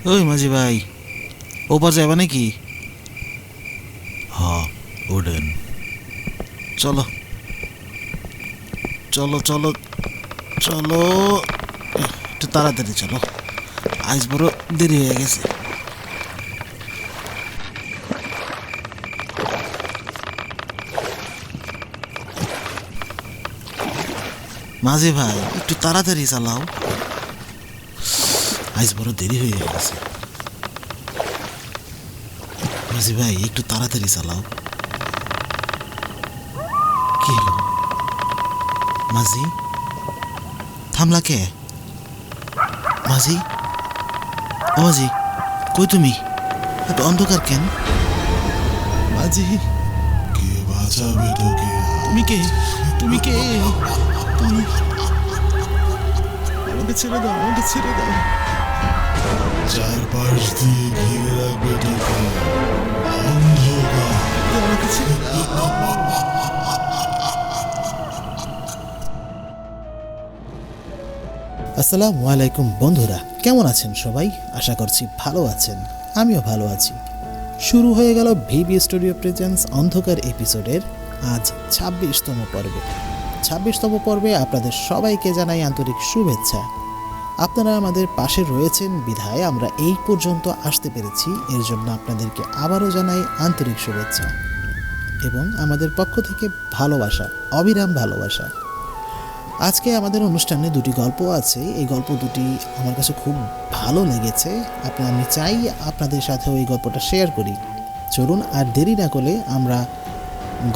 ওই মাঝি ভাই, ওপার যাবে নাকি? হ্যাঁ, ওঠেন। চলো চলো চলো চলো, একটু তাড়াতাড়ি চলো, আজ বড় দেরি হয়ে গেছে। মাঝি ভাই, একটু তাড়াতাড়ি চালাও, আজ বড় দেরি হয়ে গেছে। মাঝি ভাই, একটু তাড়াতাড়ি চালাও। কি হলো মাঝি, থামলা কে? মাঝি, ও মাঝি, কই তুমি? এত অন্ধকার কেন? মাঝি, কে বাঁচাবে তোকে? তুমি কে? তুমি কে? তুমি, আমাকে ছেড়ে দাও, আমাকে ছেড়ে দাও। চারপাশ দিয়ে ঘিরে রাখবে তোকে অন্ধকার। আমাকে ছেড়ে দাও। আসসালামু আলাইকুম বন্ধুরা, কেমন আছেন সবাই? আশা করছি ভালো আছেন, আমিও ভালো আছি। শুরু হয়ে গেল ভিবি স্টুডিও প্রেজেন্স অন্ধকার এপিসোডের আজ ২৬তম পর্বে। ২৬তম পর্বে আপনাদের সবাইকে জানাই আন্তরিক শুভেচ্ছা। আপনারা আমাদের পাশে রয়েছেন বিধায় আমরা এই পর্যন্ত আসতে পেরেছি, এর জন্য আপনাদেরকে আবারও জানাই আন্তরিক শুভেচ্ছা এবং আমাদের পক্ষ থেকে ভালোবাসা, অবিরাম ভালোবাসা। আজকে আমাদের অনুষ্ঠানে দুটি গল্প আছে, এই গল্প দুটি আমার কাছে খুব ভালো লেগেছে। আমি চাই আপনাদের সাথেও এই গল্পটা শেয়ার করি। চলুন আর দেরি না করে আমরা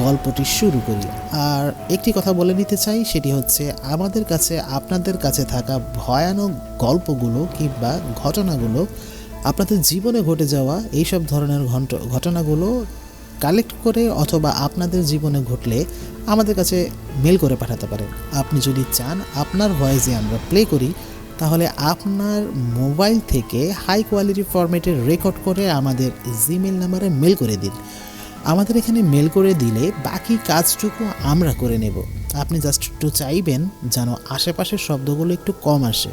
গল্পটি শুরু করি। আর একটি কথা বলে নিতে চাই, সেটি হচ্ছে আমাদের কাছে আপনাদের কাছে থাকা ভয়ানক গল্পগুলো কিংবা ঘটনাগুলো, আপনাদের জীবনে ঘটে যাওয়া এইসব ধরনের ঘটনাগুলো কালেক্ট করে অথবা আপনাদের জীবনে ঘটলে আমাদের কাছে মেল করে পাঠাতে পারেন। আপনি যদি চান আপনার ভয়েসে আমরা প্লে করি, তাহলে আপনার মোবাইল থেকে হাই কোয়ালিটি ফরম্যাটে রেকর্ড করে আমাদের জিমেল নাম্বারে মেল করে দিন। আমাদের এখানে মেল করে দিলে বাকি কাজটুকু আমরা করে নেব। আপনি জাস্ট একটু চাইবেন যেন আশেপাশের শব্দগুলো একটু কম আসে।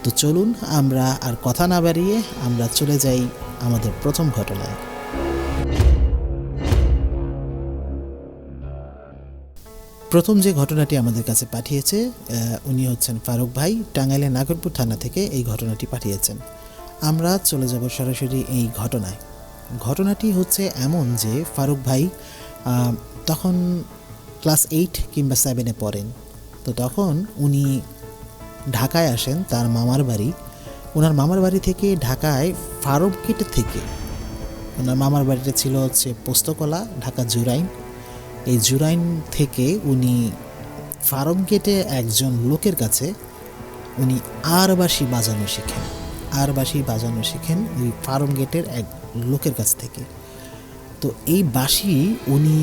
তো চলুন আমরা আর কথা না বাড়িয়ে আমরা চলে যাই আমাদের প্রথম ঘটনায়। প্রথম যে ঘটনাটি আমাদের কাছে পাঠিয়েছে উনি হচ্ছেন ফারুক ভাই, টাঙ্গাইলের নাগরপুর থানা থেকে এই ঘটনাটি পাঠিয়েছেন। আমরা চলে যাব সরাসরি এই ঘটনায়। ঘটনাটি হচ্ছে এমন যে ফারুক ভাই তখন ক্লাস 8 কিংবা 7-এ পড়েন। তো তখন উনি ঢাকায় আসেন তার মামার বাড়ি। ওনার মামার বাড়ি থেকে ঢাকায় ফার্মগেট থেকে, ওনার মামার বাড়িটা ছিল হচ্ছে পোস্তকলা, ঢাকা জুরাইন। এই জুরাইন থেকে উনি ফার্মগেটে একজন লোকের কাছে উনি আরবাসি বাজানো শেখেন। আরবাসি বাজানো শেখেন ওই ফার্মগেটের এক লোকের কাছ থেকে। তো এই বাঁশি উনি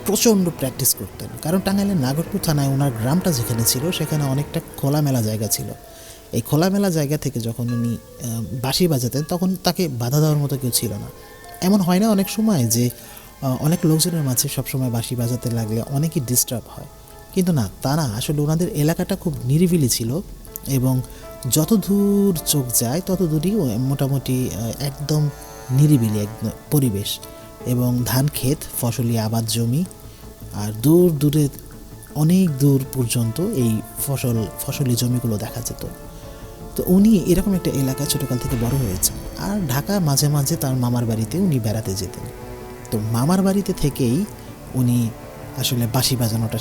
প্রচণ্ড প্র্যাকটিস করতেন, কারণ টাঙ্গাইলের নাগরপুর থানায় ওনার গ্রামটা যেখানে ছিল সেখানে অনেকটা খোলামেলা জায়গা ছিল। এই খোলামেলা জায়গা থেকে যখন উনি বাঁশি বাজাতেন তখন তাকে বাধা দেওয়ার মতো কেউ ছিল না। এমন হয় না অনেক সময় যে অনেক লোকজনের মাঝে সবসময় বাঁশি বাজাতে লাগলে অনেকেই ডিস্টার্ব হয়, কিন্তু না, তা না। আসলে ওনাদের এলাকাটা খুব নিরিবিলি ছিল এবং যত দূর চোখ যায় তত দূরই মোটামুটি একদম নিরিবিলি একদম পরিবেশ এবং ধান ক্ষেত, ফসলি আবাদ জমি, আর দূর দূরে অনেক দূর পর্যন্ত এই ফসলি জমিগুলো দেখা যেত। তো উনি এরকম একটা এলাকায় ছোটোকাল থেকে বড় হয়েছেন, আর ঢাকা মাঝে মাঝে তার মামার বাড়িতে উনি বেড়াতে যেতেন। তো মামার বাড়িতে থেকেই উনি আসলে বাঁশি বাজানোটা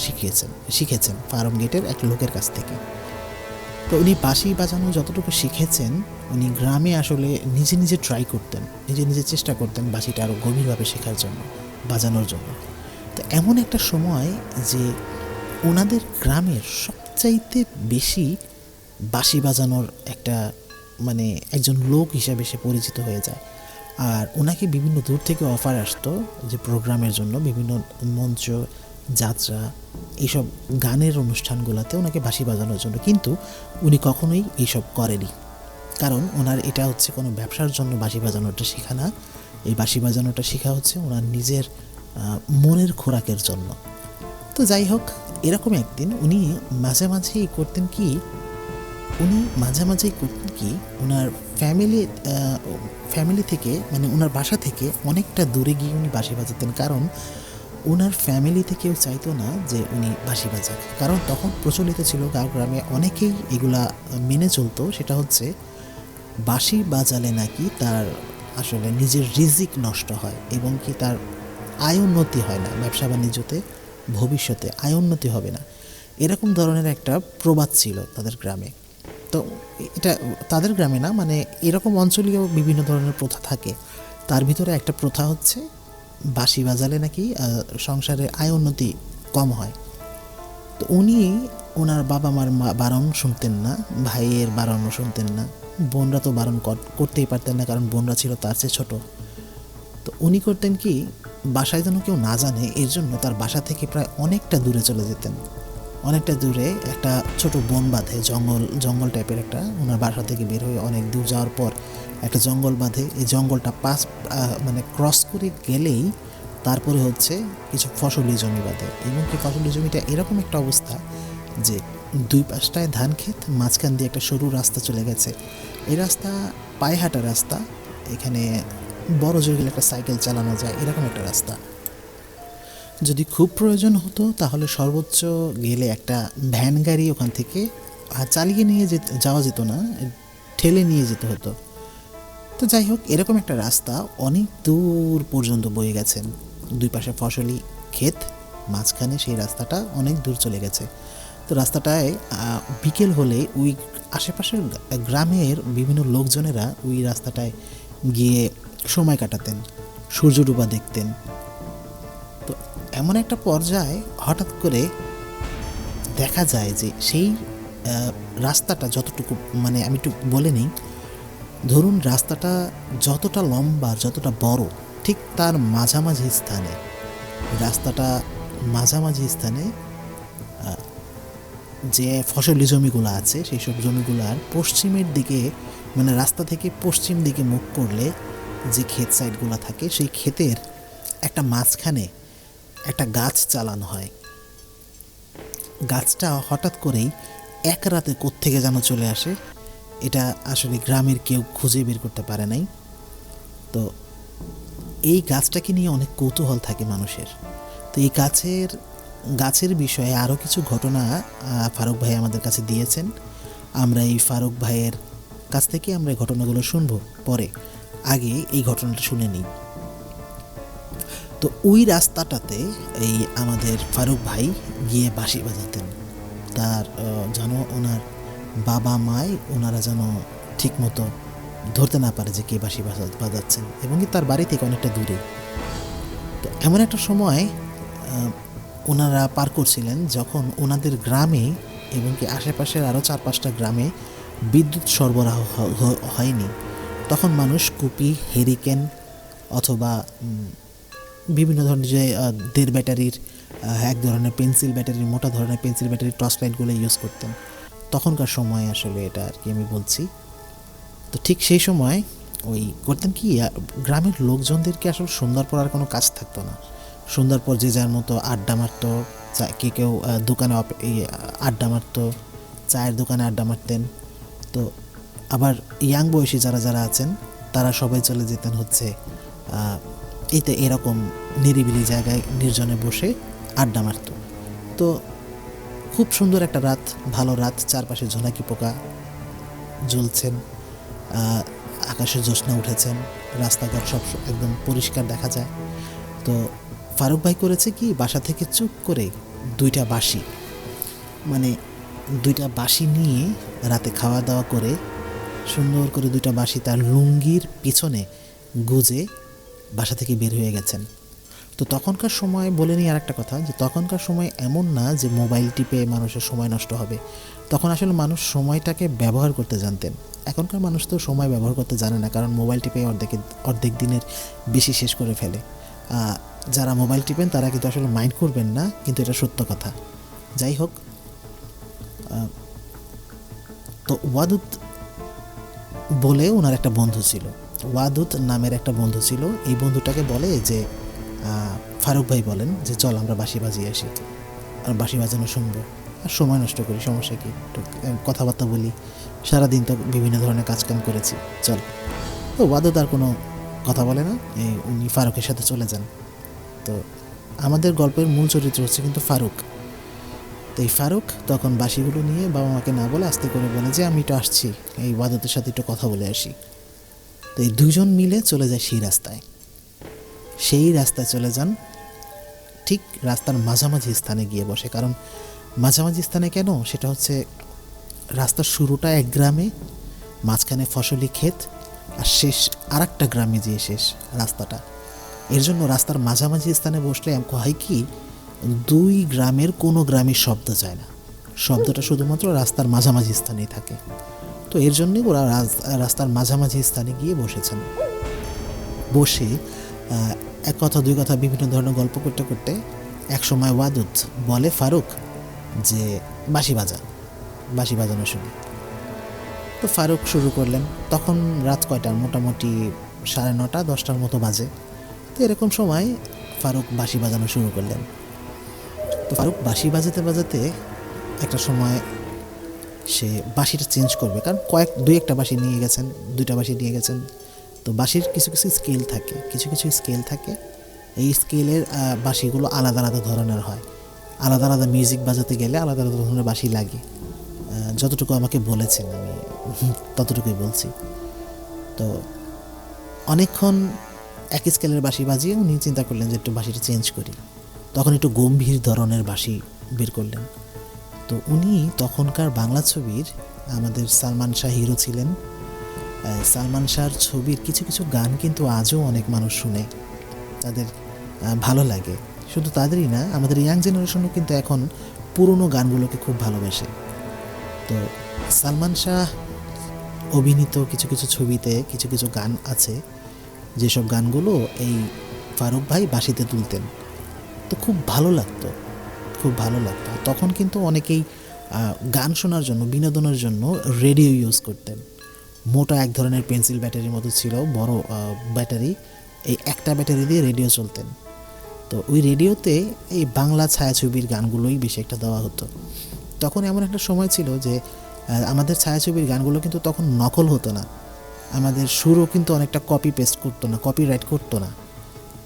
শিখেছেন ফার্মগেটের এক লোকের কাছ থেকে। তো উনি বাঁশি বাজানো যতটুকু শিখেছেন, উনি গ্রামে আসলে নিজে নিজে ট্রাই করতেন, নিজে নিজে চেষ্টা করতেন বাঁশিটা আরও গভীরভাবে শেখার জন্য, বাজানোর জন্য। তো এমন একটা সময় যে ওনাদের গ্রামের সবচাইতে বেশি বাঁশি বাজানোর একটা মানে একজন লোক হিসাবে সে পরিচিত হয়ে যায়। আর ওনাকে বিভিন্ন দূর থেকে অফার আসতো যে প্রোগ্রামের জন্য, বিভিন্ন মঞ্চ, যাত্রা, এইসব গানের অনুষ্ঠানগুলোতে ওনাকে বাঁশি বাজানোর জন্য, কিন্তু উনি কখনোই এইসব করেনি। কারণ ওনার এটা হচ্ছে কোনো ব্যবসার জন্য বাঁশি বাজানোটা শেখা না, এই বাঁশি বাজানোটা শেখা হচ্ছে ওনার নিজের মনের খোরাকের জন্য। তো যাই হোক, এরকম একদিন উনি মাঝে মাঝেই করতেন কি, উনি মাঝে মাঝেই করতেন কি, ওনার ফ্যামিলি থেকে মানে ওনার বাসা থেকে অনেকটা দূরে গিয়ে উনি বাঁশি বাজাতেন, কারণ ওনার ফ্যামিলিতে কেউ চাইতো না যে উনি বাঁশি বাজাক। কারণ তখন প্রচলিত ছিল গাঁও গ্রামে অনেকেই এগুলা মেনে চলতো, সেটা হচ্ছে বাঁশি বাজালে নাকি তার আসলে নিজের রিজিক নষ্ট হয় এবং কি তার আয় উন্নতি হয় না, ব্যবসা বাণিজ্যতে ভবিষ্যতে আয় উন্নতি হবে না, এরকম ধরনের একটা প্রবাদ ছিল তাদের গ্রামে। তো এটা তাদের গ্রামে না, মানে এরকম অঞ্চলীয় বিভিন্ন ধরনের প্রথা থাকে। তার ভিতরে একটা প্রথা হচ্ছে বাঁশি বাজালে নাকি সংসারে আয় উন্নতি কম হয়। তো উনি ওনার বাবা মার বারণ শুনতেন না, ভাইয়ের বারণও শুনতেন না, বোনরা তো বারণ করতেই পারতেন না, কারণ বোনরা ছিল তার চেয়ে ছোটো। তো উনি করতেন কি, বাসায় যেন কেউ না জানে এর জন্য তার বাসা থেকে প্রায় অনেকটা দূরে চলে যেতেন। অনেকটা দূরে একটা ছোট বন বাঁধে, জঙ্গল টাইপের একটা, ওনার বাসা থেকে বের হয়ে অনেক দূর যাওয়ার পর একটা জঙ্গল বাঁধে। এই জঙ্গলটা মানে ক্রস করে গেলেই তারপরে হচ্ছে কিছু ফসলি জমি বাঁধে, এবং কি ফসলি জমিটা এরকম একটা অবস্থা যে দুই পাশটায় ধান ক্ষেত, মাঝখান দিয়ে একটা সরু রাস্তা চলে গেছে। এই রাস্তা পায়ে হাঁটা রাস্তা, এখানে বড় জোর গেলে একটা সাইকেল চালানো যায় এরকম একটা রাস্তা। যদি খুব প্রয়োজন হতো তাহলে সর্বোচ্চ গেলে একটা ভ্যান গাড়ি ওখান থেকে চালিয়ে নিয়ে যাওয়া যেত না, ঠেলে নিয়ে যেতে হতো। তো যাই হোক, এরকম একটা রাস্তা অনেক দূর পর্যন্ত বয়ে গেছেন, দুই পাশে ফসলি ক্ষেত, মাঝখানে সেই রাস্তাটা অনেক দূর চলে গেছে। তো রাস্তাটায় বিকেল হলে ওই আশেপাশের গ্রামের বিভিন্ন লোকজনেরা ওই রাস্তাটায় গিয়ে সময় কাটাতেন, সূর্য ডোবা দেখতেন। তো এমন একটা পর্যায়ে হঠাৎ করে দেখা যায় যে সেই রাস্তাটা যতটুকু, মানে আমি একটু বলে নিই, ধরুন রাস্তাটা যতটা লম্বা, যতটা বড়, ঠিক তার মাঝামাঝি স্থানে, রাস্তাটা মাঝামাঝি স্থানে যে ফসলি জমিগুলো আছে সেই সব জমিগুলার পশ্চিমের দিকে, মানে রাস্তা থেকে পশ্চিম দিকে মুখ করলে যে ক্ষেত সাইডগুলো থাকে, সেই ক্ষেতের একটা মাঝখানে একটা গাছ চালানো হয়। গাছটা হঠাৎ করেই এক রাতে কোত্থেকে যেন চলে আসে, এটা আসলে গ্রামের কেউ খুঁজে বের করতে পারে নাই। তো এই গাছটাকে নিয়ে অনেক কৌতূহল থাকে মানুষের। তো এই গাছের বিষয়ে আরও কিছু ঘটনা ফারুক ভাই আমাদের কাছে দিয়েছেন। আমরা এই ফারুক ভাইয়ের কাছ থেকে আমরা এই ঘটনাগুলো শুনবো পরে, আগে এই ঘটনাটা শুনে নিই। তো ওই রাস্তাটাতে এই আমাদের ফারুক ভাই গিয়ে বাঁশি বাজাতেন। তার যেন ওনার বাবা মায় ওনারা যেন ঠিক মতো ধরতে না পারে যে কে বাঁশি বাজাচ্ছেন, এবং কি তার বাড়ি থেকে অনেকটা দূরে। তো এমন একটা সময় ওনারা পার করছিলেন যখন ওনাদের গ্রামে এবং কি আশেপাশের আরও 4-5টা গ্রামে বিদ্যুৎ সরবরাহ হয়নি। তখন মানুষ কুপি, হেরিকেন অথবা বিভিন্ন ধরনের যে 1.5 ব্যাটারির এক ধরনের পেন্সিল ব্যাটারির, মোটা ধরনের পেন্সিল ব্যাটারির টর্চ লাইটগুলো ইউজ করতেন তখনকার সময়, আসলে এটা আর কি আমি বলছি। তো ঠিক সেই সময় ওই করতেন কি, গ্রামের লোকজনদেরকে আসলে সন্ধ্যার পর আর কোনো কাজ থাকতো না। সন্ধ্যার পর যে যার মতো আড্ডা মারতো, কেউ দোকানে আড্ডা মারতো, চায়ের দোকানে আড্ডা মারতেন। তো আবার ইয়াং বয়সী যারা আছেন তারা সবাই চলে যেতেন হচ্ছে এইতে এরকম নিরিবিলি জায়গায় নির্জনে বসে আড্ডা মারত। তো খুব সুন্দর একটা রাত, ভালো রাত, চারপাশে জোনাকি পোকা জ্বলছেন, আকাশে জ্যোৎস্না উঠেছেন, রাস্তাঘাট সব একদম পরিষ্কার দেখা যায়। তো ফারুক ভাই করেছে কি, বাসা থেকে চুপ করে 2টা বাঁশি নিয়ে রাতে খাওয়া দাওয়া করে সুন্দর করে 2টা বাঁশি তার লুঙ্গির পিছনে গুজে বাসা থেকে বের হয়ে গেছেন। তো তখনকার সময় বলে নিই আর একটা কথা, যে তখনকার সময় এমন না যে মোবাইল টিপে মানুষের সময় নষ্ট হবে। তখন আসলে মানুষ সময়টাকে ব্যবহার করতে জানতেন। এখনকার মানুষ তো সময় ব্যবহার করতে জানে না, কারণ মোবাইল টিপে অর্ধেক দিনের বেশি শেষ করে ফেলে। যারা মোবাইল টিপেন তারা কিন্তু আসলে মাইন্ড করবেন না, কিন্তু এটা সত্য কথা। যাই হোক, তো ওয়াদুদ বলে ওনার একটা বন্ধু ছিল, ওয়াদুদ নামের একটা বন্ধু ছিল। এই বন্ধুটাকে বলে যে ফারুক ভাই বলেন যে চল আমরা বাঁশি বাজিয়ে আসি, আর বাঁশি বাজানো শুনবো, আর সময় নষ্ট করি, সমস্যা কি, একটু কথাবার্তা বলি, সারাদিন তো বিভিন্ন ধরনের কাজকাম করেছি, চল। তো ওয়াদুদ আর কোনো কথা বলে না, উনি ফারুকের সাথে চলে যান। তো আমাদের গল্পের মূল চরিত্র হচ্ছে কিন্তু ফারুক। তো এই ফারুক তখন বাঁশিগুলো নিয়ে বাবা মাকে না বলে আস্তে করে বলে যে আমি একটু আসছি, এই ওয়াদুদের সাথে একটু কথা বলে আসি। তো এই দুজন মিলে চলে যায় সেই রাস্তায়। সেই রাস্তায় চলে যান, ঠিক রাস্তার মাঝামাঝি স্থানে গিয়ে বসে। কারণ মাঝামাঝি স্থানে কেন, সেটা হচ্ছে রাস্তার শুরুটা এক গ্রামে, মাঝখানে ফসলি ক্ষেত, আর শেষ আর একটা গ্রামে যেয়ে শেষ রাস্তাটা। এর জন্য রাস্তার মাঝামাঝি স্থানে বসলে হয় কি, দুই গ্রামের কোনো গ্রামের শব্দ যায় না, শব্দটা শুধুমাত্র রাস্তার মাঝামাঝি স্থানেই থাকে। তো এর জন্যই ওরা রাস্তার মাঝামাঝি স্থানে গিয়ে বসেছেন। বসে এক কথা দুই কথা বিভিন্ন ধরনের গল্প করতে করতে এক সময় ওয়াদুদ বলে ফারুক যে বাঁশি বাজানো শুনি। তো ফারুক শুরু করলেন। তখন রাত কয়টার, মোটামুটি 9:30 10টার মতো বাজে। তো এরকম সময় ফারুক বাঁশি বাজানো শুরু করলেন। তো ফারুক বাঁশি বাজাতে বাজাতে একটা সময় সে বাঁশিটা চেঞ্জ করবে, কারণ দুই একটা বাঁশি নিয়ে গেছেন, দুইটা বাঁশি নিয়ে গেছেন। তো বাঁশির কিছু কিছু স্কেল থাকে, এই স্কেলের বাঁশিগুলো আলাদা আলাদা ধরনের হয়। আলাদা আলাদা মিউজিক বাজাতে গেলে আলাদা আলাদা ধরনের বাঁশি লাগে, যতটুকু আমাকে বলেছেন আমি ততটুকুই বলছি। তো অনেকক্ষণ একই স্কেলের বাঁশি বাজিয়ে উনি চিন্তা করলেন যে একটু বাঁশিটা চেঞ্জ করি। তখন একটু গম্ভীর ধরনের বাঁশি বের করলেন। তো উনি তখনকার বাংলা ছবির, আমাদের সালমান শাহ হিরো ছিলেন, সালমান শাহর ছবির কিছু কিছু গান কিন্তু আজও অনেক মানুষ শুনে, তাদের ভালো লাগে। শুধু তাদেরই না, আমাদের ইয়াং জেনারেশনও কিন্তু এখন পুরনো গানগুলোকে খুব ভালোবাসে। তো সালমান শাহ অভিনীত কিছু কিছু ছবিতে কিছু কিছু গান আছে, যেসব গানগুলো এই ফারুক ভাই বাঁশিতে তুলতেন। তো খুব ভালো লাগতো। তখন কিন্তু অনেকেই গান শোনার জন্য, বিনোদনের জন্য রেডিও ইউজ করতেন। মোটা এক ধরনের পেন্সিল ব্যাটারির মতো ছিল, বড় ব্যাটারি, এই একটা ব্যাটারি দিয়ে রেডিও চলতেন। তো ওই রেডিওতে এই বাংলা ছায়াছবির গানগুলোই বেশি একটা দেওয়া হতো। তখন এমন একটা সময় ছিল যে আমাদের ছায়াছবির গানগুলো কিন্তু তখন নকল হতো না, আমাদের সুরও কিন্তু অনেকটা কপি পেস্ট করতো না, কপিরাইট করতো না।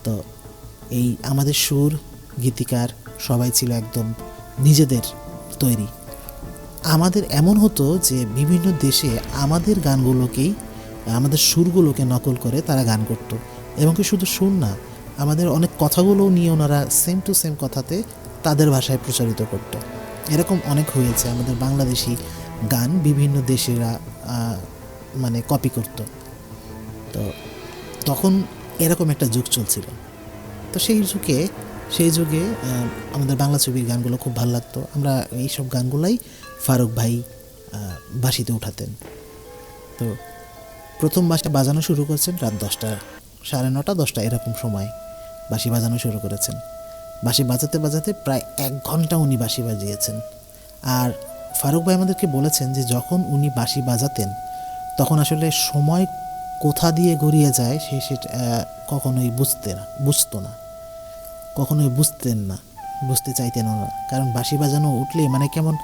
তো এই আমাদের সুর, গীতিকার সবাই ছিল একদম নিজেদের তৈরি। আমাদের এমন হতো যে বিভিন্ন দেশে আমাদের গানগুলোকেই, আমাদের সুরগুলোকে নকল করে তারা গান করতো। এবং কি শুধু সুর না, আমাদের অনেক কথাগুলোও নিয়ে ওনারা সেম টু সেম কথাতে তাদের ভাষায় প্রচারিত করতো। এরকম অনেক হয়েছে, আমাদের বাংলাদেশি গান বিভিন্ন দেশেরা মানে কপি করতো। তো তখন এরকম একটা যুগ চলছিল। তো সেই যুগে আমাদের বাংলা ছবির গানগুলো খুব ভালো লাগতো। আমরা এইসব গানগুলাই ফারুক ভাই বাঁশিতে উঠাতেন। তো প্রথম বাঁশিটা বাজানো শুরু করেছেন রাত 10টা, 9:30 10টা এরকম সময় বাঁশি বাজানো শুরু করেছেন। বাঁশি বাজাতে বাজাতে প্রায় 1 ঘন্টা উনি বাঁশি বাজিয়েছেন। আর ফারুক ভাই আমাদেরকে বলেছেন যে যখন উনি বাঁশি বাজাতেন তখন আসলে সময় কোথা দিয়ে গড়িয়ে যায় সেটা কখনোই বুঝতেন না, বুঝতে চাইতেন না। কারণ বাঁশি বাজানো উঠলে মানে কেমন,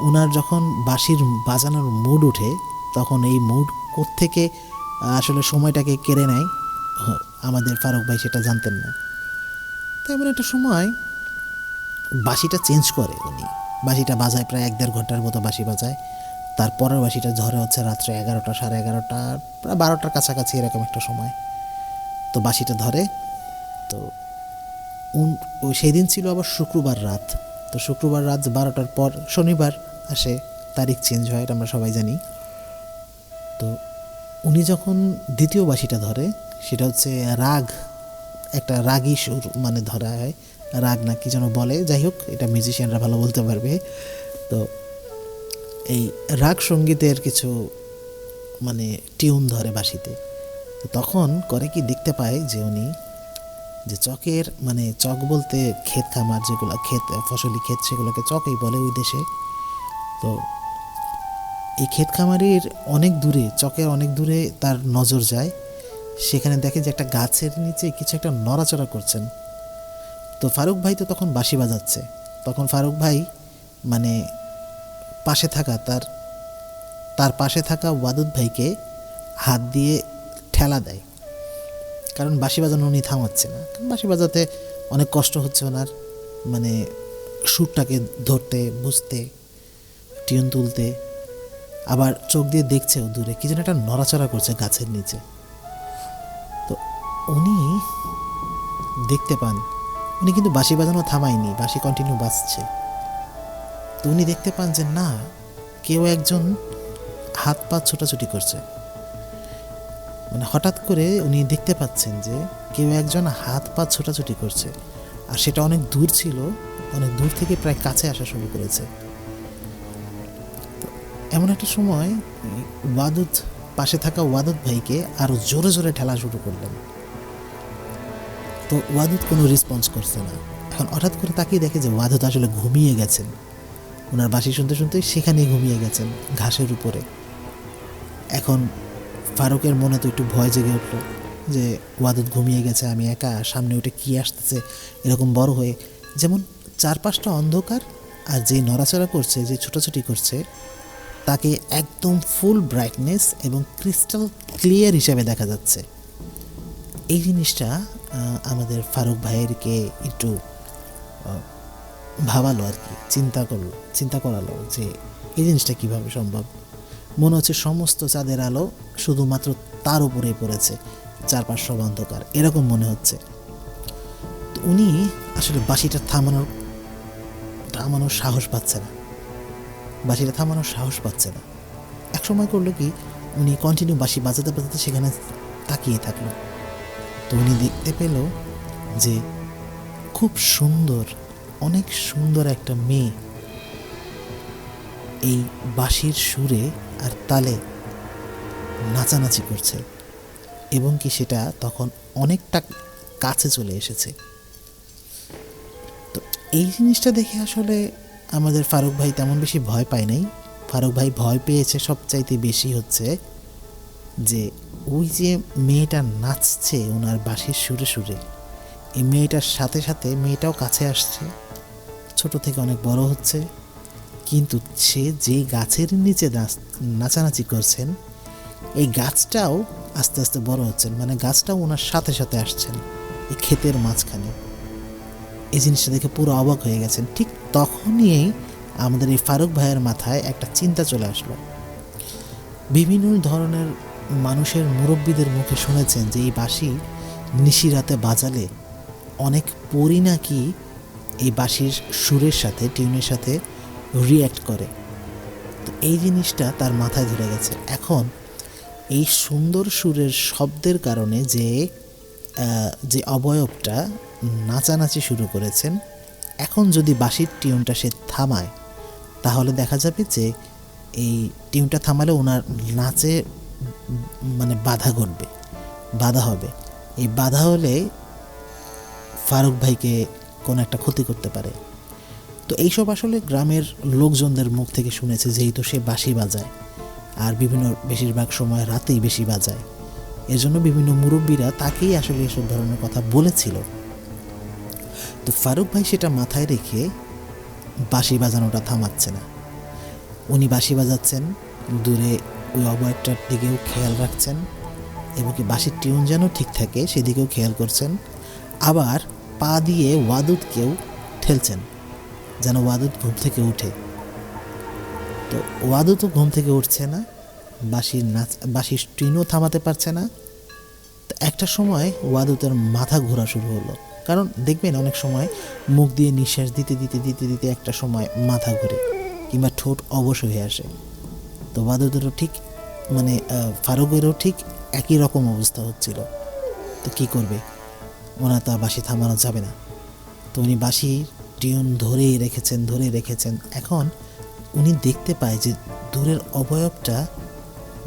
ওনার যখন বাঁশির বাজানোর মুড ওঠে তখন এই মুড কোত্থেকে আসলে সময়টাকে কেড়ে নেয় আমাদের ফারুক ভাই সেটা জানতেন না। তেমন একটা সময় বাঁশিটা চেঞ্জ করে উনি, বাঁশিটা বাজায় প্রায় 1-1.5 ঘন্টার মতো বাঁশি বাজায়। তারপরের বাঁশিটা ধরে হচ্ছে রাত্রে 11টা 11:30 প্রায় 12টার কাছাকাছি এরকম একটা সময়। তো বাঁশিটা ধরে। তো সেই দিন ছিল আবার শুক্রবার রাত। তো শুক্রবার রাত 12টার পর শনিবার আসে, তারিখ চেঞ্জ হয়, এটা আমরা সবাই জানি। তো উনি যখন দ্বিতীয় বাঁশিটা ধরে, সেটা হচ্ছে একটা রাগী সুর মানে ধরা হয়, রাগ না কি যেন বলে, যাই হোক এটা মিউজিশিয়ানরা ভালো বলতে পারবে। তো এই রাগ সঙ্গীতের কিছু মানে টিউন ধরে বাঁশিতে। তো তখন করে কি, দেখতে পায় যে উনি যে চকের, মানে চক বলতে ক্ষেত খামার যেগুলো, ফসলি ক্ষেত, সেগুলোকে চকই বলে ওই দেশে। তো এই ক্ষেত খামারের চকের অনেক দূরে তার নজর যায়। সেখানে দেখে যে একটা গাছের নিচে কিছু একটা নড়াচড়া করছেন। তো ফারুক ভাই তো তখন বাঁশি বাজাচ্ছে। তখন ফারুক ভাই মানে পাশে থাকা তার তার পাশে থাকা ওয়াদুদ ভাইকে হাত দিয়ে ঠেলা দেয়, কারণ বাঁশি বাজানো উনি থামাচ্ছে না। কারণ বাঁশি বাজাতে অনেক কষ্ট হচ্ছে ওনার, মানে সুরটাকে ধরতে, বুঝতে, টিউন তুলতে। আবার চোখ দিয়ে দেখছেও দূরে কি যেন একটা নড়াচড়া করছে গাছের নিচে। তো উনি দেখতে পান, উনি কিন্তু বাঁশি বাজানো থামায়নি, বাঁশি কন্টিনিউ বাজছে। তো উনি দেখতে পান যে না, কেউ একজন হাত পা ছোটাছুটি করছে। মানে হঠাৎ করে উনি দেখতে পাচ্ছেন যে কেউ একজন হাত পা ছোটাছুটি করছে, আর সেটা অনেক দূর ছিল, অনেক দূর থেকে প্রায় কাছে আসা শুরু করেছে। তো এমন একটা সময় ওয়াদুদ, পাশে থাকা ওয়াদুদ ভাইকে আরও জোরে জোরে ঠেলা শুরু করলেন। তো ওয়াদুদ কোনো রেসপন্স করছে না। এখন হঠাৎ করে তাকিয়ে দেখে যে ওয়াদুদ আসলে ঘুমিয়ে গেছেন, ওনার বাঁশি শুনতে শুনতে সেখানেই ঘুমিয়ে গেছেন ঘাসের উপরে। এখন ফারুকের মনে তো একটু ভয় জেগে উঠলো যে ওয়াদুদ ঘুমিয়ে গেছে, আমি একা, সামনে উঠে কী আসতেছে এরকম বড় হয়ে। যেমন চারপাশটা অন্ধকার, আর যে নড়াচড়া করছে, যে ছোটাছুটি করছে, তাকে একদম ফুল ব্রাইটনেস এবং ক্রিস্টাল ক্লিয়ার হিসাবে দেখা যাচ্ছে। এই জিনিসটা আমাদের ফারুক ভাইয়েরকে একটু ভাবালো আর কি, চিন্তা করালো যে এই জিনিসটা কীভাবে সম্ভব। মনে হচ্ছে সমস্ত চাঁদের আলো শুধুমাত্র তার উপরেই পড়েছে, চারপাশ সব অন্ধকার, এরকম মনে হচ্ছে। তো উনি আসলে বাঁশিটা থামানোর সাহস পাচ্ছে না, বাঁশিটা থামানোর সাহস পাচ্ছে না। এক সময় করলো কি, উনি কন্টিনিউ বাঁশি বাজাতে বাজাতে সেখানে তাকিয়ে থাকলো। তো উনি দেখতে পেল যে খুব সুন্দর, অনেক সুন্দর একটা মেয়ে এই বাঁশির সুরে আর তালে নাচানাচি করছে, এবং কি সেটা তখন অনেকটা কাছে চলে এসেছে। তো এই জিনিসটা দেখে আসলে আমাদের ফারুক ভাই তেমন বেশি ভয় পায় নাই। ফারুক ভাই ভয় পেয়েছে সবচাইতে বেশি হচ্ছে যে ওই যে মেয়েটা নাচছে ওনার বাঁশির সুরে সুরে, এই মেয়েটার সাথে সাথে মেয়েটাও কাছে আসছে, ছোট থেকে অনেক বড় হচ্ছে, কিন্তু সে যে গাছের নিচে নাচানাচি করছেন, এই গাছটাও আস্তে আস্তে বড় হচ্ছেন, মানে গাছটাও ওনার সাথে সাথে আসছেন এই ক্ষেতের মাঝখানে। এই জিনিসটা দেখে পুরো অবাক হয়ে গেছেন। ঠিক তখনই আমাদের এই ফারুক ভাইয়ের মাথায় একটা চিন্তা চলে আসলো। বিভিন্ন ধরনের মানুষের, মুরব্বীদের মুখে শুনেছেন যে এই বাঁশি নিশিরাতে বাজালে অনেক পরী নাকি এই বাঁশির সুরের সাথে, টিউনের সাথে রিয়্যাক্ট করে। তো এই জিনিসটা তার মাথায় ধরে গেছে। এখন এই সুন্দর সুরের শব্দের কারণে যে অবয়বটা নাচানাচি শুরু করেছেন, এখন যদি বাঁশির টিউনটা সে থামায়, তাহলে দেখা যাবে যে এই টিউনটা থামালে ওনার নাচে মানে বাধা ঘটবে, বাধা হবে। এই বাধা হলে ফারুক ভাইকে কোনো একটা ক্ষতি করতে পারে। তো এইসব আসলে গ্রামের লোকজনদের মুখ থেকে শুনেছে, যেহেতু সে বাঁশি বাজায়, আর বেশিরভাগ সময় রাতেই বেশি বাজায়, এর জন্য বিভিন্ন মুরব্বীরা তাকেই আসলে এসব ধরনের কথা বলেছিল। তো ফারুক ভাই সেটা মাথায় রেখে বাঁশি বাজানোটা থামাচ্ছে না। উনি বাঁশি বাজাচ্ছেন, দূরে ওই অবয়বটার দিকেও খেয়াল রাখছেন, এবং কি বাঁশির টিউন যেন ঠিক থাকে সেদিকেও খেয়াল করছেন। আবার পা দিয়ে ওয়াদুদকেও ঠেলছেন যেন ওয়াদুদ ঘুম থেকে উঠে। তো ওয়াদুদও ঘুম থেকে উঠছে না, বাঁশির টিউনও থামাতে পারছে না। তো একটা সময় ওয়াদুদের মাথা ঘোরা শুরু হলো, কারণ দেখবেন অনেক সময় মুখ দিয়ে নিঃশ্বাস দিতে দিতে দিতে দিতে একটা সময় মাথা ঘুরে কিংবা ঠোঁট অবশ হয়ে আসে। তো ওয়াদুদেরও ঠিক মানে ফারুকেরও ঠিক একই রকম অবস্থা হচ্ছিল। তো কী করবে, ওনার তো বাঁশি থামানো যাবে না। তো উনি বাঁশির টিউন ধরেই রেখেছেন। এখন উনি দেখতে পায় যে দূরের অবয়বটা,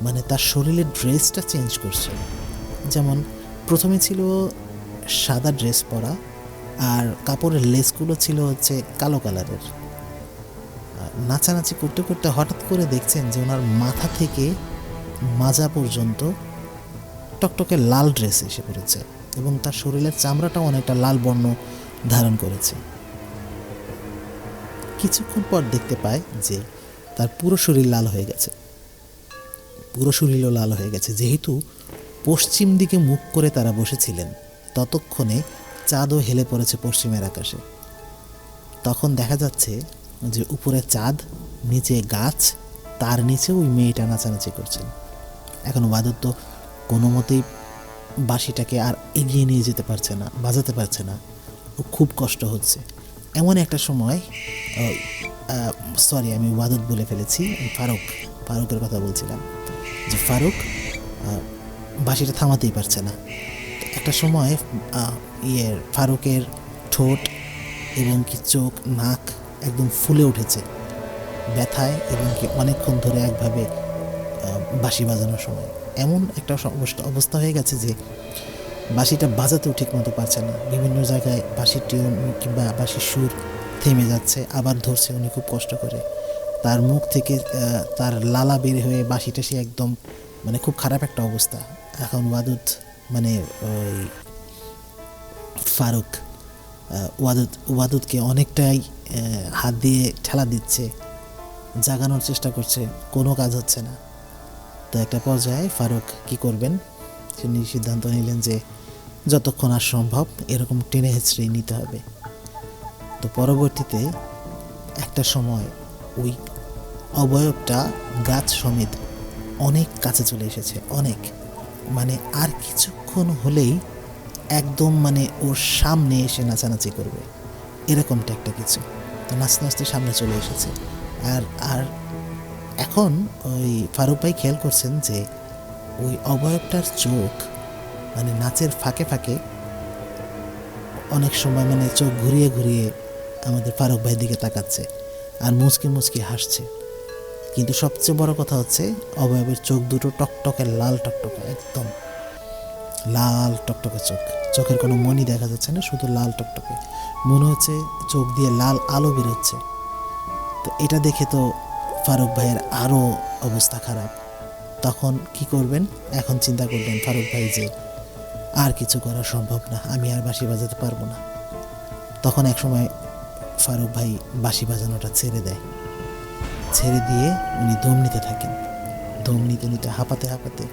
মানে তার শরীরের ড্রেসটা চেঞ্জ করছে। যেমন প্রথমে ছিল সাদা ড্রেস পরা, আর কাপড়ের লেসগুলো ছিল হচ্ছে কালো কালারের। নাচানাচি করতে করতে হঠাৎ করে দেখছেন যে ওনার মাথা থেকে মাজা পর্যন্ত টকটকে লাল ড্রেস এসে পড়েছে, এবং তার শরীরের চামড়াটাও অনেকটা লাল বর্ণ ধারণ করেছে। কিছুক্ষণ পর দেখতে পায় যে তার পুরো শরীর লাল হয়ে গেছে। পুরো শরীর লাল হয়ে গেছে। যেহেতু পশ্চিম দিকে মুখ করে তারা বসেছিলেন, ততক্ষণে চাঁদও হেলে পড়েছে পশ্চিমের আকাশে। তখন দেখা যাচ্ছে যে উপরে চাঁদ, নিচে গাছ, তার নিচে ওই মেয়েটা নাচানাচি করছেন। এখন ওয়াদুদ তো কোনো মতেই বাঁশিটাকে আর এগিয়ে নিয়ে যেতে পারছে না, বাজাতে পারছে না, ও খুব কষ্ট হচ্ছে। এমন একটা সময়, সরি আমি ওয়াদুদ বলে ফেলেছি, ফারুকের কথা বলছিলাম, যে ফারুক বাঁশিটা থামাতেই পারছে না। একটা সময় ফারুকের ঠোঁট এবং কি চোখ, নাক একদম ফুলে উঠেছে ব্যথায়, এবং কি অনেকক্ষণ ধরে একভাবে বাঁশি বাজানোর সময় এমন একটা অবস্থা হয়ে গেছে যে বাঁশিটা বাজাতেও ঠিক মতো পারছে না। বিভিন্ন জায়গায় বাঁশির টিউন কিংবা বাঁশির সুর থেমে যাচ্ছে, আবার ধরছে উনি খুব কষ্ট করে। তার মুখ থেকে তার লালা বের হয়ে বাঁশিটা সে একদম মানে খুব খারাপ একটা অবস্থা। এখন ওয়াদুদ মানে ওই ফারুক ওয়াদুদকে অনেকটাই হাত দিয়ে ঠেলা দিচ্ছে, জাগানোর চেষ্টা করছে, কোনো কাজ হচ্ছে না। তো একটা পর্যায়ে ফারুক কি করবেন, তিনি সিদ্ধান্ত নিলেন যে যতক্ষণ আর সম্ভব এরকম টেনে হেঁচড়ে নিতে হবে। তো পরবর্তীতে একটা সময় ওই অবয়বটা গাছ সমেত অনেক কাছে চলে এসেছে, অনেক, মানে আর কিছুক্ষণ হলেই একদম মানে ওর সামনে এসে নাচানাচি করবে, এরকমটা একটা কিছু। তো নাচতে নাচতে সামনে চলে এসেছে। আর এখন ওই ফারুক ভাই খেয়াল করছেন যে ওই অবয়বটার চোখ মানে নাচের ফাঁকে ফাঁকে অনেক সময় মানে চোখ ঘুরিয়ে ঘুরিয়ে আমাদের ফারুক ভাইয়ের দিকে তাকাচ্ছে আর মুচকি মুচকি হাসছে। কিন্তু সবচেয়ে বড় কথা হচ্ছে অবয়বের চোখ দুটো টকটকে লাল, টকটকে একদম লাল টকটকে চোখ, চোখের কোনো মনি দেখা যাচ্ছে না, শুধু লাল টকটকে, মনে হচ্ছে চোখ দিয়ে লাল আলো বেরোচ্ছে। তো এটা দেখে তো ফারুক ভাইয়ের আরও অবস্থা খারাপ। তখন কি করবেন, এখন চিন্তা করবেন ফারুক ভাই যে আর কিছু করা সম্ভব না, আমি আর বাঁশি বাজাতে পারবো না। তখন এক সময় ফারুক ভাই বাঁশি বাজানোটা ছেড়ে দেয়, ছেড়ে দিয়ে উনি দম নিতে থাকেন। দম নিতে নিতে হাঁপাতে হাঁপাতে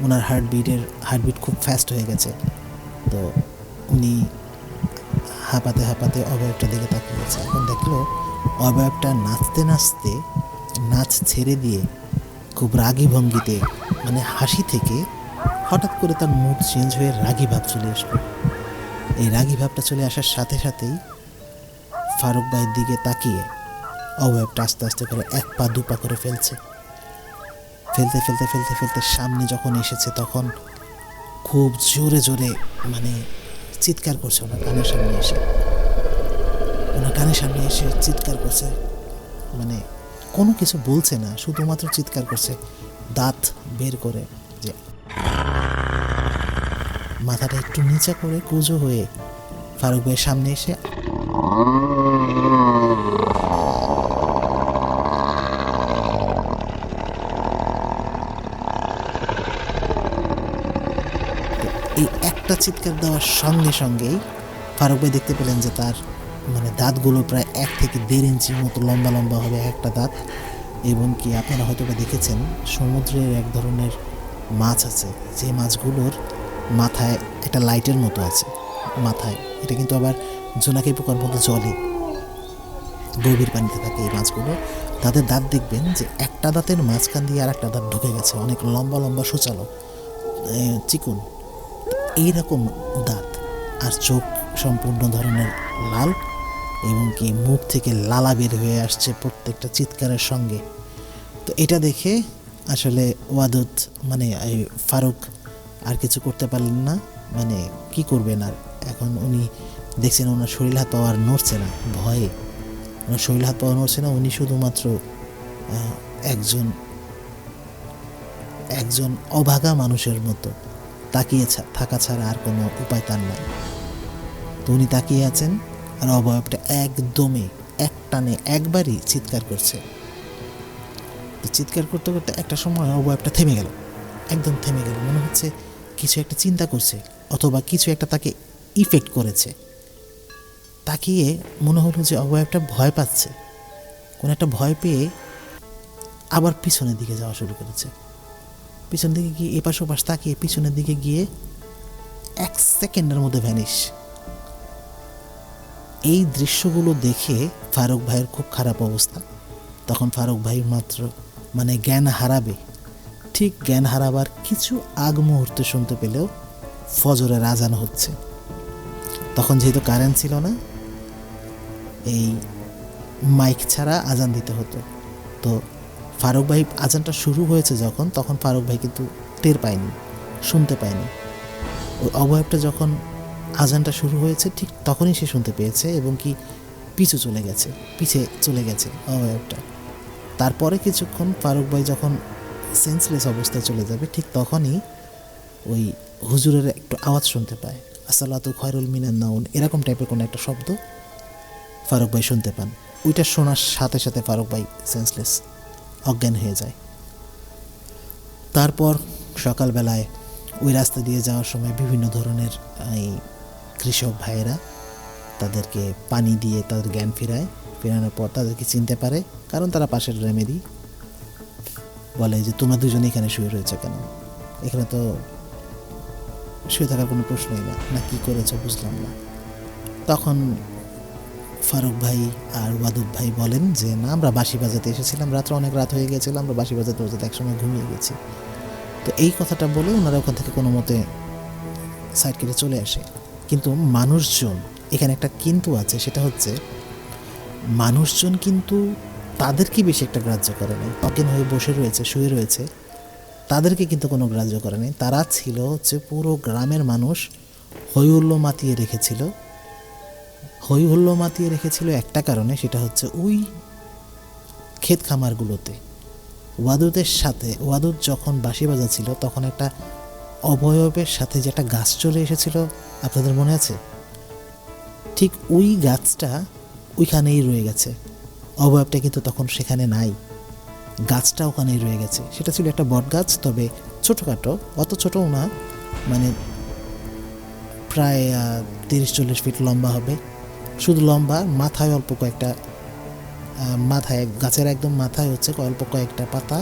ওনার হার্টবিট খুব ফাস্ট হয়ে গেছে। তো উনি হাঁপাতে হাঁপাতে অবয়বটা দিকে তাকিয়েছে। এখন দেখলো অবয়বটা নাচতে নাচতে নাচ ছেড়ে দিয়ে খুব রাগী ভঙ্গিতে, মানে হাসি থেকে হঠাৎ করে তার মুড চেঞ্জ হয়ে রাগী ভাব চলে আসলো। এই রাগী ভাবটা চলে আসার সাথে সাথেই ফারুক ভাইয়ের দিকে তাকিয়ে অবয়বটা আস্তে আস্তে করে এক পা দু পা করে ফেলতে ফেলতে ফেলতে ফেলতে সামনে যখন এসেছে তখন খুব জোরে জোরে মানে চিৎকার করছে ওনার কানের সামনে এসে চিৎকার করছে, মানে কোনো কিছু বলছে না, শুধুমাত্র চিৎকার করছে দাঁত বের করে, যে মাথাটা একটু নিচা করে কুঁজো হয়ে ফারুক ভাইয়ের সামনে এসে এই একটা চিৎকার দেওয়ার সঙ্গে সঙ্গেই ফারুক ভাই দেখতে পেলেন যে তার মানে দাঁতগুলো প্রায় 1 থেকে 1.5 ইঞ্চির মতো লম্বা লম্বা হবে একটা দাঁত। এবং কি আপনারা হয়তো বা দেখেছেন সমুদ্রের এক ধরনের মাছ আছে, যে মাছগুলোর মাথায় একটা লাইটের মতো আছে মাথায়, এটা কিন্তু আবার জোনাকি পোকার মতো জলে গভীর পানিতে থাকে এই মাছগুলো। তাদের দাঁত দেখবেন যে একটা দাঁতের মাঝখান দিয়ে আর একটা দাঁত ঢুকে গেছে, অনেক লম্বা লম্বা সুচালো চিকুন, এইরকম দাঁত, আর চোখ সম্পূর্ণ ধরনের লাল, এবং কি মুখ থেকে লালা বের হয়ে আসছে প্রত্যেকটা চিৎকারের সঙ্গে। তো এটা দেখে আসলে ওয়াদুদ মানে ফারুক আর কিছু করতে পারলেন না, মানে কি করবেন আর। এখন উনি দেখছেন ওনার শরীর হাত পাওয়া আর নড়ছে না, ভয়ে ওনার শরীর হাত পাওয়া নড়ছে না, উনি শুধুমাত্র একজন অভাগা মানুষের মতো তাকিয়ে থাকা ছাড়া আর কোনো উপায় তার নাই। তো উনি তাকিয়ে আছেন আর অবয়বটা একদমই একটানে একবারই চিৎকার করছে। তো চিৎকার করতে করতে একটা সময় অবয়বটা থেমে গেল, একদম থেমে গেল, মনে হচ্ছে কিছু একটা চিন্তা করছে অথবা কিছু একটা তাকে ইফেক্ট করেছে। তাকিয়ে মনে হলো যে অবয়বটা ভয় পাচ্ছে, কোনো একটা ভয় পেয়ে আবার পিছনের দিকে যাওয়া শুরু করেছে। পিছন দিকে গিয়ে এপাশ ওপাশ তাকিয়ে পিছনের দিকে গিয়ে 1 সেকেন্ডের মধ্যে ভ্যানিশ। এই দৃশ্যগুলো দেখে ফারুক ভাইয়ের খুব খারাপ অবস্থা। তখন ফারুক ভাই মাত্র জ্ঞান হারাবে, ঠিক জ্ঞান হারাবার কিছু আগ মুহূর্তে শুনতে পেলেও ফজরের আজান হচ্ছে। তখন যেহেতু কারেন্ট ছিল না, এই মাইক ছাড়া আজান দিতে হতো। তো ফারুক ভাই আজানটা শুরু হয়েছে যখন, তখন ফারুক ভাই কিন্তু টের পায়নি, শুনতে পায়নি। ওই অবয়বটা যখন আজানটা শুরু হয়েছে ঠিক তখনই সে শুনতে পেয়েছে এবং কি পিছে চলে গেছে অবয়বটা। তারপরে কিছুক্ষণ ফারুক ভাই যখন সেন্সলেস অবস্থায় চলে যাবে ঠিক তখনই ওই হুজুরের একটু আওয়াজ শুনতে পায়, আসসালাতু খায়রুল মিনান নাউম, এরকম টাইপের কোনো একটা শব্দ ফারুক ভাই শুনতে পান। ওইটা শোনার সাথে সাথে ফারুক ভাই সেন্সলেস, অজ্ঞান হয়ে যায়। তারপর সকালবেলায় ওই রাস্তা দিয়ে যাওয়ার সময় বিভিন্ন ধরনের এই কৃষক ভাইয়েরা তাদেরকে পানি দিয়ে তাদের জ্ঞান ফেরানোর পর তাদেরকে চিনতে পারে, কারণ তারা পাশের গ্রামেরই। বলে যে তোমরা দুজনে এখানে শুয়ে রয়েছে কেন, এখানে তো শুয়ে থাকার কোনো প্রশ্নই না কি করেছো বুঝলাম না। তখন ফারুক ভাই আর ওয়াদুদ ভাই বলেন যে না, আমরা বাঁশি বাজাতে এসেছিলাম, রাত্রে অনেক রাত হয়ে গেছিলাম, আমরা বাঁশি বাজাতে একসময় ঘুমিয়ে গেছি। তো এই কথাটা বলে ওনারা ওখান থেকে কোনো মতে সাইড কেটে চলে আসে। কিন্তু মানুষজন, এখানে একটা কিন্তু আছে, সেটা হচ্ছে মানুষজন কিন্তু তাদেরকে বেশি একটা গ্রাহ্য করে নাই। অজ্ঞান হয়ে বসে রয়েছে, শুয়ে রয়েছে, তাদেরকে কিন্তু কোনো গ্রাহ্য করে নাই। তারা ছিল হচ্ছে পুরো গ্রামের মানুষ হই হুল্লো মাতিয়ে রেখেছিল একটা কারণে, সেটা হচ্ছে ওই ক্ষেত খামারগুলোতে ওয়াদুদ যখন বাঁশি বাজাচ্ছিল তখন একটা অবয়বের সাথে যে একটা গাছ চলে এসেছিল, আপনাদের মনে আছে? ঠিক ওই গাছটা ওইখানেই রয়ে গেছে, অবয়বটা কিন্তু তখন সেখানে নাই, গাছটা ওখানেই রয়ে গেছে। সেটা ছিল একটা বট গাছ, তবে ছোটোখাটো, অত ছোটও না, প্রায় 30-40 ফিট লম্বা হবে। শুধু লম্বা, মাথায় অল্প কয়েকটা গাছের একদম মাথায় হচ্ছে অল্প কয়েকটা পাতা,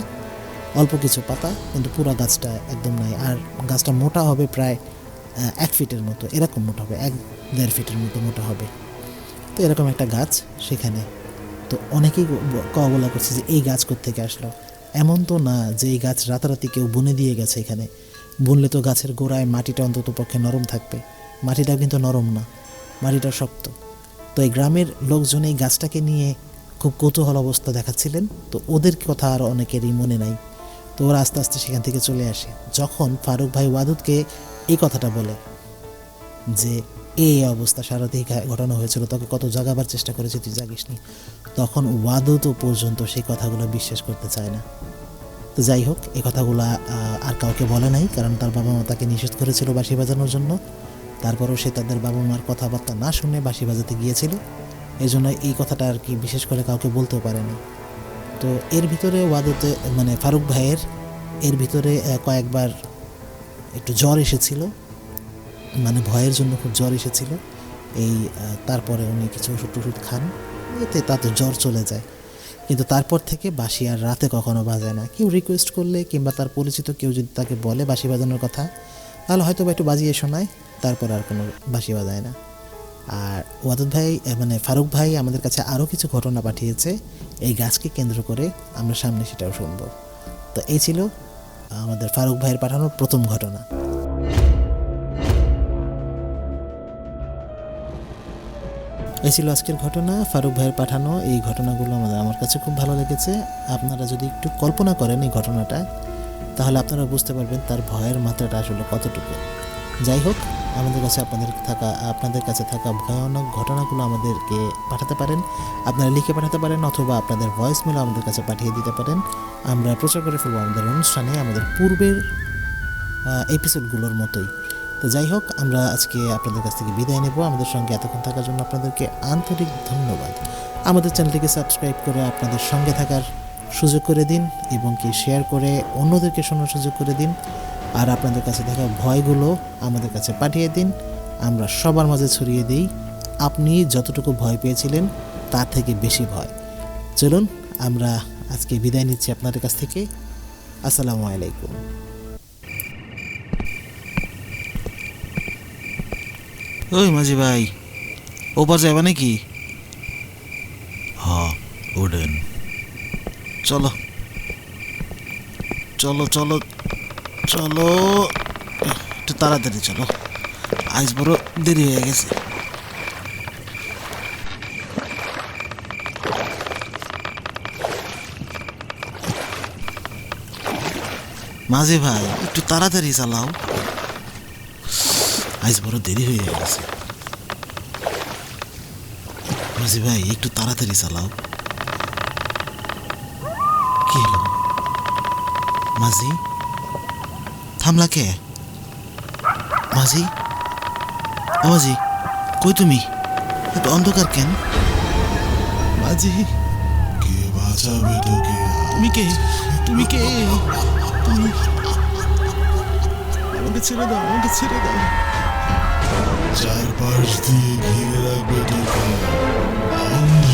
অল্প কিছু পাতা, কিন্তু পুরো গাছটা একদম নাই। আর গাছটা মোটা হবে প্রায় 1 ফিটের মতো, এরকম মোটা হবে, 1-1.5 ফিটের মতো মোটা হবে। তো এরকম একটা গাছ সেখানে। তো অনেকেই বলা করছে যে এই গাছ কোত্থেকে আসলো। এমন তো না যে এই গাছ রাতারাতি কেউ বুনে দিয়ে গেছে এখানে। বুনলে তো গাছের গোড়ায় মাটিটা অন্তত পক্ষে নরম থাকবে, মাটিটাও কিন্তু নরম না, মাটিটা শক্ত। তো এই গ্রামের লোকজন এই গাছটাকে নিয়ে খুব কৌতূহল অবস্থা দেখাচ্ছিলেন। তো ওদের কথা আর অনেকেরই মনে নাই। তো ওরা আস্তে আস্তে সেখান থেকে চলে আসে। যখন ফারুক ভাই ওয়াদুদকে এই কথাটা বলে যে এই অবস্থা সারাতে ঘটনা হয়েছিল, তোকে কত জাগাবার চেষ্টা করেছে, তুই জাগিসনি, তখন ওয়াদুদও পর্যন্ত সেই কথাগুলো বিশ্বাস করতে চায় না। তো যাই হোক, এই কথাগুলো আর কাউকে বলে নাই, কারণ তার বাবা মা তাকে নিষেধ করেছিল বাঁশি বাজানোর জন্য। তারপরেও সে তাদের বাবা মার কথাবার্তা না শুনে বাঁশি বাজাতে গিয়েছিল, এই জন্য এই কথাটা আর কি বিশেষ করে কাউকে বলতেও পারেনি। তো এর ভিতরে ওয়াদুতে ফারুক ভাইয়ের এর ভিতরে কয়েকবার একটু জ্বর এসেছিল, ভয়ের জন্য খুব জ্বর এসেছিল। তারপরে উনি কিছু ওষুধ খান, এতে তাতে জ্বর চলে যায়। কিন্তু তারপর থেকে বাঁশি আর রাতে কখনো বাজায় না। কেউ রিকোয়েস্ট করলে কিংবা তার পরিচিত কেউ যদি তাকে বলে বাঁশি বাজানোর কথা, তাহলে হয়তো বা একটু বাজিয়ে শোনায়, তারপর আর কোনো বাঁশি বাজায় না। আর ওয়াদুদ ভাই ফারুক ভাই আমাদের কাছে আরও কিছু ঘটনা পাঠিয়েছে এই গাছকে কেন্দ্র করে, আমরা সামনে সেটাও শুনব। তো এই ছিল আমাদের ফারুক ভাইয়ের পাঠানো প্রথম ঘটনা। এই ছিল আজকের ঘটনা, ফারুক ভাইয়ের পাঠানো এই ঘটনাগুলো আমার কাছে খুব ভালো লেগেছে। আপনারা যদি একটু কল্পনা করেন এই ঘটনাটা, তাহলে আপনারা বুঝতে পারবেন তার ভয়ের মাত্রাটা আসলে কতটুকু। যাই হোক, আপনাদের কাছে থাকা ভয়ানক ঘটনাগুলো আমাদেরকে পাঠাতে পারেন, আপনারা লিখে পাঠাতে পারেন, অথবা আপনাদের ভয়েস মেল আমাদের কাছে পাঠিয়ে দিতে পারেন। আমরা প্রচার করে ফেলবো আমাদের অনুষ্ঠানে আমাদের পূর্বের এপিসোডগুলোর মতোই। তো যাই হোক, আমরা আজকে আপনাদের কাছ থেকে বিদায় নেব। আমাদের সঙ্গে এতক্ষণ থাকার জন্য আপনাদেরকে আন্তরিক ধন্যবাদ। আমাদের চ্যানেলটিকে সাবস্ক্রাইব করে আপনাদের সঙ্গে থাকার সুযোগ করে দিন, এবং কি শেয়ার করে অন্যদেরকে শোনার সুযোগ করে দিন। আর আপনাদের কাছে থাকা ভয়গুলো আমাদের কাছে পাঠিয়ে দিন, আমরা সবার মাঝে ছড়িয়ে দিই আপনি যতটুকু ভয় পেয়েছিলেন তার থেকে বেশি ভয়। চলুন আমরা আজকে বিদায় নিচ্ছি আপনাদের কাছ থেকে। আসসালামু আলাইকুম। ওই মাঝি ভাই, ওপার যাবে নাকি? হ্যাঁ, ওঠেন। চলো চলো চলো চলো, একটু তাড়াতাড়ি চলো, আজ বড় দেরি হয়ে গেছে। মাঝি ভাই, একটু তাড়াতাড়ি চালাও, আজ বড় দেরি হয়ে গেছে। মাঝি ভাই, একটু তাড়াতাড়ি চালাও। কি হলো মাঝি, থামলা কে? মাঝি, ও মাঝি, কই তুমি? এত অন্ধকার কেন? মাঝি, কে বাঁচাবে তোকে? তুমি কে? তুমি কে? তুমি, আমাকে ছেড়ে দাও, আমাকে ছেড়ে দাও। চারপাশ দিয়ে ঘিরে রাখবে তোকে অন্ধকার।